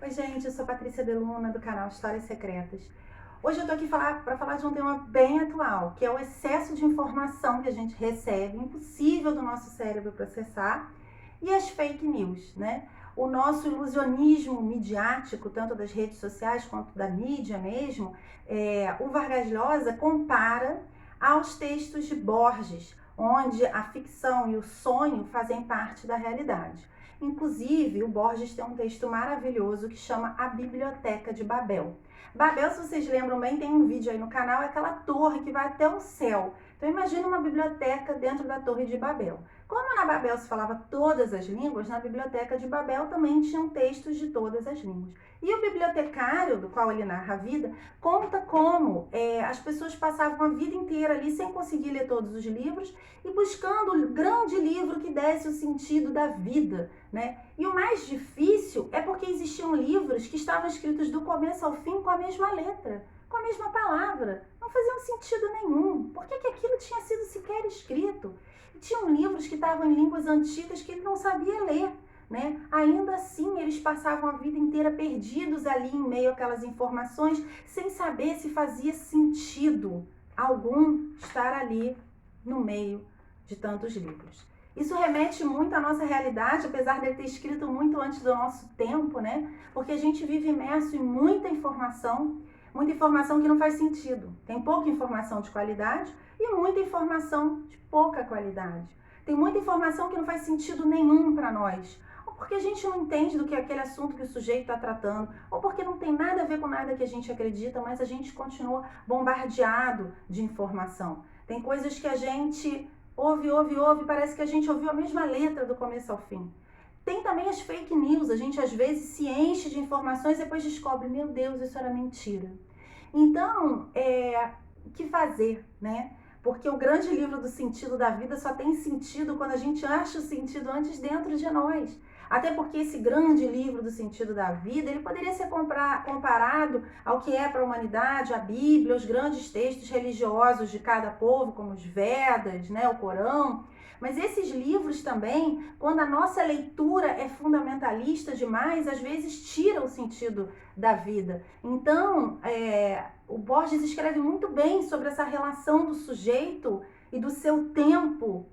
Oi, gente, eu sou Patrícia Deluna, do canal Histórias Secretas. Hoje eu tô aqui para falar de um tema bem atual, que é o excesso de informação que a gente recebe, impossível do nosso cérebro processar, e as fake news, né? O nosso ilusionismo midiático, tanto das redes sociais quanto da mídia mesmo, o Vargas Llosa compara aos textos de Borges, onde a ficção e o sonho fazem parte da realidade. Inclusive, o Borges tem um texto maravilhoso que chama A Biblioteca de Babel. Babel, se vocês lembram bem, tem um vídeo aí no canal, é aquela torre que vai até o céu. Então imagina uma biblioteca dentro da Torre de Babel. Como na Babel se falava todas as línguas, na Biblioteca de Babel também tinham textos de todas as línguas. E o bibliotecário, do qual ele narra a vida, conta como as pessoas passavam a vida inteira ali sem conseguir ler todos os livros e buscando o grande livro que desse o sentido da vida, né? E o mais difícil é porque existiam livros que estavam escritos do começo ao fim com a mesma letra, com a mesma palavra. Não faziam sentido nenhum. Por que aquilo tinha sido sequer escrito? E tinham livros que estavam em línguas antigas que ele não sabia ler, né? Ainda assim, eles passavam a vida inteira perdidos ali em meio àquelas informações, sem saber se fazia sentido algum estar ali no meio de tantos livros. Isso remete muito à nossa realidade, apesar de ele ter escrito muito antes do nosso tempo, né? Porque a gente vive imerso em muita informação que não faz sentido. Tem pouca informação de qualidade e muita informação de pouca qualidade. Tem muita informação que não faz sentido nenhum para nós. Ou porque a gente não entende do que é aquele assunto que o sujeito está tratando, ou porque não tem nada a ver com nada que a gente acredita, mas a gente continua bombardeado de informação. Tem coisas que a gente ouve, parece que a gente ouviu a mesma letra do começo ao fim. Tem também as fake news, a gente às vezes se enche de informações e depois descobre, meu Deus, isso era mentira. Então, o que fazer, né? Porque o grande livro do sentido da vida só tem sentido quando a gente acha o sentido antes dentro de nós. Até porque esse grande livro do sentido da vida, ele poderia ser comparado ao que é para a humanidade, a Bíblia, os grandes textos religiosos de cada povo, como os Vedas, né, o Corão. Mas esses livros também, quando a nossa leitura é fundamentalista demais, às vezes tira o sentido da vida. Então, o Borges escreve muito bem sobre essa relação do sujeito e do seu tempo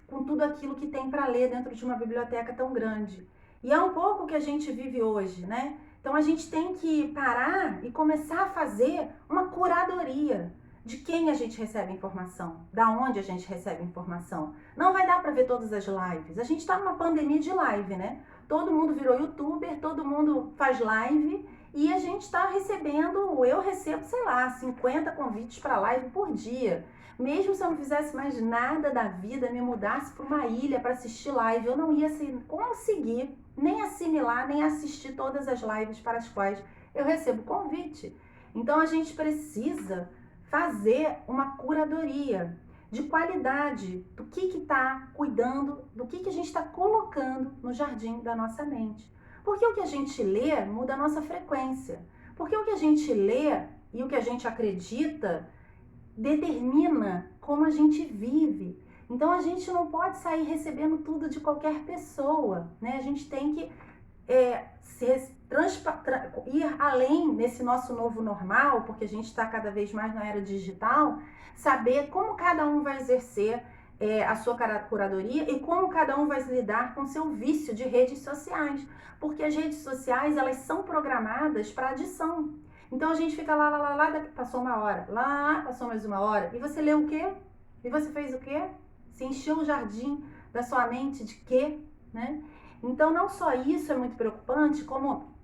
com tudo aquilo que tem para ler dentro de uma biblioteca tão grande. E é um pouco o que a gente vive hoje, né? Então a gente tem que parar e começar a fazer uma curadoria de quem a gente recebe informação, da onde a gente recebe informação. Não vai dar para ver todas as lives. A gente está numa pandemia de live, né? Todo mundo virou youtuber, todo mundo faz live e a gente está recebendo, eu recebo, sei lá, 50 convites para live por dia. Mesmo se eu não fizesse mais nada da vida, me mudasse para uma ilha para assistir live, eu não ia conseguir nem assimilar, nem assistir todas as lives para as quais eu recebo convite. Então a gente precisa fazer uma curadoria de qualidade do que está cuidando, do que a gente está colocando no jardim da nossa mente. Porque o que a gente lê muda a nossa frequência. Porque o que a gente lê e o que a gente acredita determina como a gente vive. Então a gente não pode sair recebendo tudo de qualquer pessoa, né? A gente tem que ir além nesse nosso novo normal, porque a gente está cada vez mais na era digital, saber como cada um vai exercer a sua curadoria e como cada um vai lidar com seu vício de redes sociais, porque as redes sociais, elas são programadas para adição. Então a gente fica lá, passou uma hora, lá, passou mais uma hora, e você leu o quê? E você fez o quê? Se encheu o jardim da sua mente de quê? Né? Então não só isso é muito preocupante, como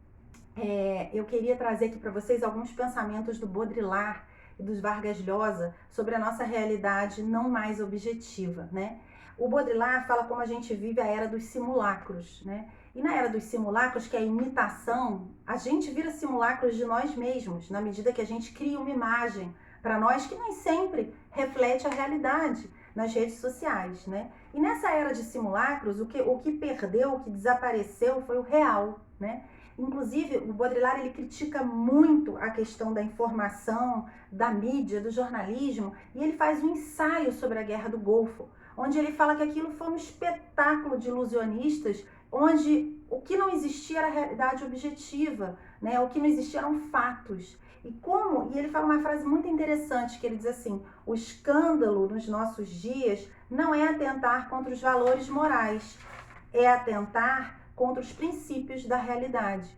eu queria trazer aqui para vocês alguns pensamentos do Baudrillard e dos Vargas Llosa sobre a nossa realidade não mais objetiva, né? O Baudrillard fala como a gente vive a era dos simulacros, né? E na era dos simulacros, que é a imitação, a gente vira simulacros de nós mesmos, na medida que a gente cria uma imagem para nós que nem sempre reflete a realidade nas redes sociais, né? E nessa era de simulacros, o que perdeu, o que desapareceu foi o real, né? Inclusive, o Baudrillard, ele critica muito a questão da informação, da mídia, do jornalismo, e ele faz um ensaio sobre a Guerra do Golfo, onde ele fala que aquilo foi um espetáculo de ilusionistas, onde o que não existia era a realidade objetiva, né? O que não existia eram fatos. E ele fala uma frase muito interessante, que ele diz assim: o escândalo nos nossos dias não é atentar contra os valores morais, é atentar contra os princípios da realidade.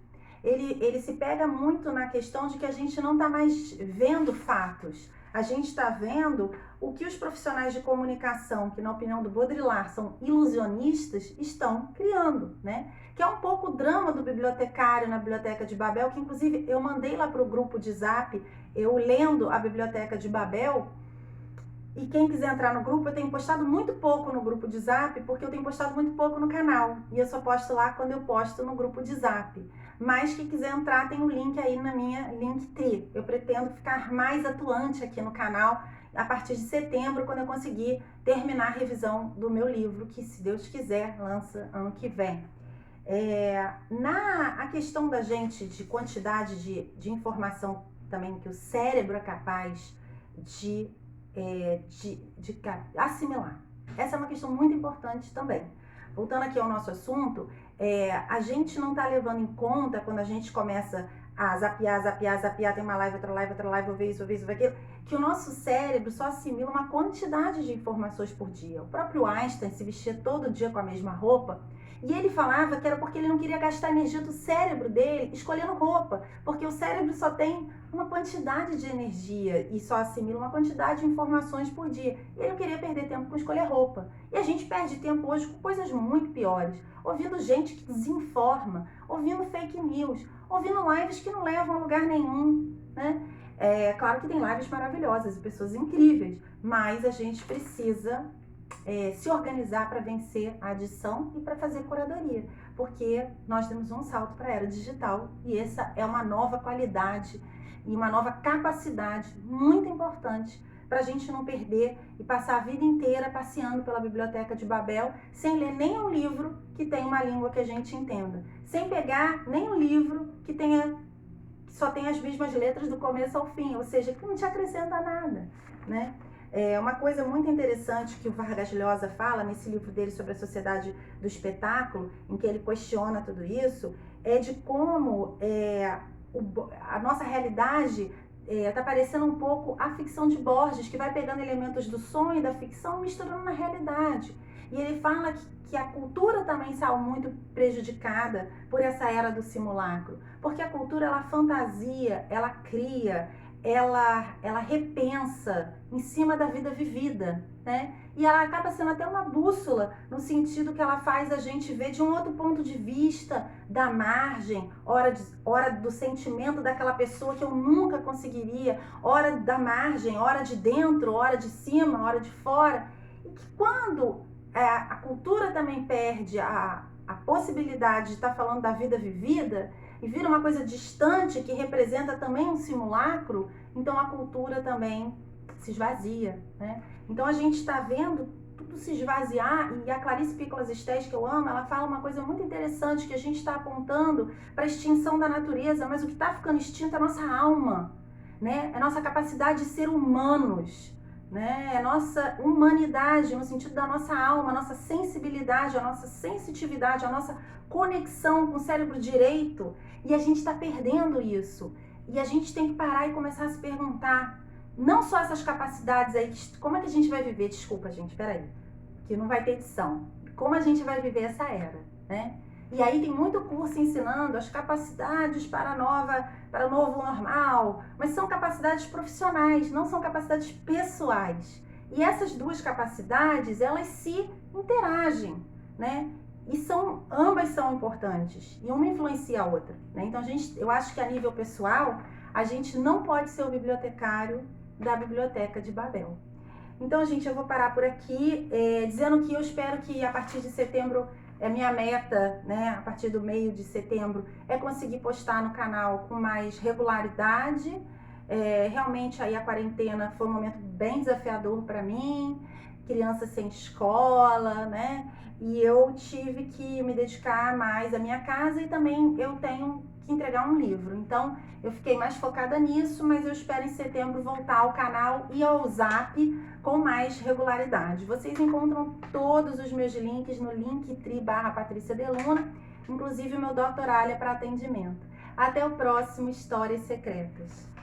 Ele se pega muito na questão de que a gente não está mais vendo fatos. A gente está vendo o que os profissionais de comunicação, que na opinião do Baudrillard são ilusionistas, estão criando, né? Que é um pouco o drama do bibliotecário na Biblioteca de Babel, que inclusive eu mandei lá para o grupo de Zap, eu lendo a Biblioteca de Babel. E quem quiser entrar no grupo, eu tenho postado muito pouco no grupo de Zap, porque eu tenho postado muito pouco no canal. E eu só posto lá quando eu posto no grupo de Zap. Mas quem quiser entrar, tem um link aí na minha Linktree. Eu pretendo ficar mais atuante aqui no canal a partir de setembro, quando eu conseguir terminar a revisão do meu livro, que, se Deus quiser, lança ano que vem. A questão da gente, de quantidade de informação também que o cérebro é capaz de assimilar. Essa é uma questão muito importante também. Voltando aqui ao nosso assunto, a gente não está levando em conta, quando a gente começa a zapear, tem uma live, outra live, eu ver isso, aquilo, que o nosso cérebro só assimila uma quantidade de informações por dia. O próprio Einstein se vestia todo dia com a mesma roupa, e ele falava que era porque ele não queria gastar energia do cérebro dele escolhendo roupa, porque o cérebro só tem uma quantidade de energia e só assimila uma quantidade de informações por dia. E ele não queria perder tempo com escolher roupa. E a gente perde tempo hoje com coisas muito piores, ouvindo gente que desinforma, ouvindo fake news, ouvindo lives que não levam a lugar nenhum, né? Claro que tem lives maravilhosas e pessoas incríveis, mas a gente precisa se organizar para vencer a adição e para fazer curadoria, porque nós temos um salto para a era digital e essa é uma nova qualidade e uma nova capacidade muito importante para a gente não perder e passar a vida inteira passeando pela Biblioteca de Babel sem ler nenhum livro que tenha uma língua que a gente entenda, sem pegar nenhum livro que só tenha as mesmas letras do começo ao fim, ou seja, que não te acrescenta nada, né? Uma coisa muito interessante que o Vargas Llosa fala nesse livro dele sobre a sociedade do espetáculo, em que ele questiona tudo isso, é de como a nossa realidade está parecendo um pouco a ficção de Borges, que vai pegando elementos do sonho e da ficção e misturando na realidade. E ele fala que a cultura também saiu muito prejudicada por essa era do simulacro, porque a cultura, ela fantasia, ela cria, ela repensa em cima da vida vivida, né? E ela acaba sendo até uma bússola, no sentido que ela faz a gente ver de um outro ponto de vista, da margem, hora do sentimento daquela pessoa que eu nunca conseguiria, hora da margem, hora de dentro, hora de cima, hora de fora. E que quando a cultura também perde a possibilidade de estar falando da vida vivida, e vira uma coisa distante que representa também um simulacro, então a cultura também se esvazia, né? Então a gente está vendo tudo se esvaziar, e a Clarice Piccolas Estés, que eu amo, ela fala uma coisa muito interessante, que a gente está apontando para a extinção da natureza, mas o que está ficando extinto é a nossa alma, né? É a nossa capacidade de ser humanos, né? É a nossa humanidade, no sentido da nossa alma, a nossa sensibilidade, a nossa sensitividade, a nossa conexão com o cérebro direito, e a gente está perdendo isso. E a gente tem que parar e começar a se perguntar, não só essas capacidades aí, como é que a gente vai viver? Desculpa, gente, peraí, que não vai ter edição. Como a gente vai viver essa era, né? E aí tem muito curso ensinando as capacidades para o novo normal, mas são capacidades profissionais, não são capacidades pessoais. E essas duas capacidades, elas se interagem, né? E ambas são importantes, e uma influencia a outra, né? Então eu acho que a nível pessoal, a gente não pode ser o bibliotecário da Biblioteca de Babel. Então, gente, eu vou parar por aqui, dizendo que eu espero que a partir de setembro, minha meta, né, a partir do meio de setembro, é conseguir postar no canal com mais regularidade. Realmente aí a quarentena foi um momento bem desafiador para mim, criança sem escola, né? E eu tive que me dedicar mais à minha casa, e também eu tenho que entregar um livro. Então, eu fiquei mais focada nisso, mas eu espero em setembro voltar ao canal e ao Zap com mais regularidade. Vocês encontram todos os meus links no Linktree /Patrícia Deluna. inclusive o meu doutoralho é para atendimento. Até o próximo Histórias Secretas.